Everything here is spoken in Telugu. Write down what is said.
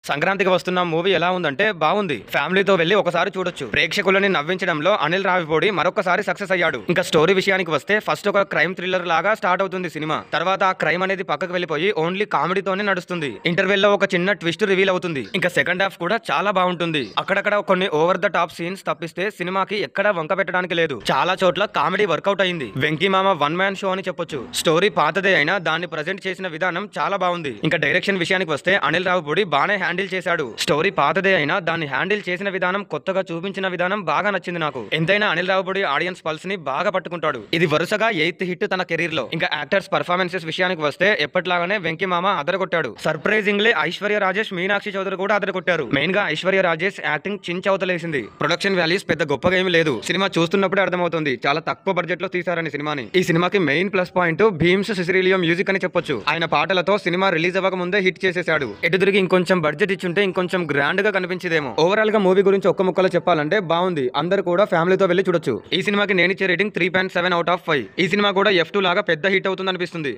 సంక్రాంతికి వస్తున్న మూవీ ఎలా ఉందంటే బాగుంది. ఫ్యామిలీతో వెళ్లి ఒకసారి చూడొచ్చు. ప్రేక్షకులని నవ్వించడంలో అనిల్ రావిపూడి మరొకసారి సక్సెస్ అయ్యాడు. ఇంకా స్టోరీ విషయానికి వస్తే ఫస్ట్ ఒక క్రైమ్ థ్రిల్లర్ లాగా స్టార్ట్ అవుతుంది సినిమా. తర్వాత ఆ క్రైమ్ అనేది పక్కకు వెళ్ళిపోయి ఓన్లీ కామెడీతోనే నడుస్తుంది. ఇంటర్వెల్ లో ఒక చిన్న ట్విస్ట్ రివీల్ అవుతుంది. ఇంకా సెకండ్ హాఫ్ కూడా చాలా బాగుంటుంది. అక్కడక్కడ కొన్ని ఓవర్ ద టాప్ సీన్స్ తప్పిస్తే సినిమాకి ఎక్కడా వంక పెట్టడానికి లేదు. చాలా చోట్ల కామెడీ వర్కౌట్ అయింది. వెంకీ మామ వన్ మ్యాన్ షో అని చెప్పొచ్చు. స్టోరీ పాతదే అయినా దాన్ని ప్రజెంట్ చేసిన విధానం చాలా బాగుంది. ఇంకా డైరెక్షన్ విషయానికి వస్తే అనిల్ రావిపూడి బానే హ్యాండిల్ చేశాడు. స్టోరీ పాతదే అయినా దాన్ని హ్యాండిల్ చేసిన విధానం, కొత్తగా చూపించిన విధానం బాగా నచ్చింది నాకు. ఎంతైనా అనిల్ రావిపూడి ఆడియన్స్ పల్స్ ని బాగా పట్టుకుంటాడు. ఇది వరుసగా 8th హిట్ తన కెరీర్ లో. ఇంకా యాక్టర్స్ పర్ఫార్మెన్సెస్ విషయానికి వస్తే ఎప్పటిలాగానే వెంకీ మామ అదరగొట్టాడు. సర్ప్రైజింగ్లీ ఐశ్వర్య రాజేష్, మీనాక్షి చౌదరి కూడా అదరగొట్టారు. మెయిన్ గా ఐశ్వర్య రాజేష్ యాక్టింగ్ చించవతలేసింది. ప్రొడక్షన్ వాల్యూస్ పెద్ద గొప్పగా ఏమీ లేదు. సినిమా చూస్తున్నప్పుడే అర్థమవుతుంది చాలా తక్కువ బడ్జెట్ లో తీశారని సినిమాని. ఈ సినిమాకి main plus point Bheems Ceciroleo music అని చెప్పొచ్చు. ఆయన పాటలతో సినిమా రిలీజ్ అవ్వక ముందే హిట్ చేసేశాడు. ఎటు తిరిగి ఇంకొంచెం బడ్జెట్ ఇచ్చుంటే ఇంకొంచెం గ్రాండ్ గా కనిపించేదేమో. ఓవరాల్ గా మూవీ గురించి ఒక్క ముక్కలో చెప్పాలంటే బాగుంది. అందరూ కూడా ఫ్యామిలీతో వెళ్లి చూడొచ్చు. ఈ సినిమాకి నేను ఇచ్చే రేటింగ్ 3.7 out of 5. ఈ సినిమా కూడా F2 లాగా పెద్ద హిట్ అవుతుంది అనిపిస్తుంది.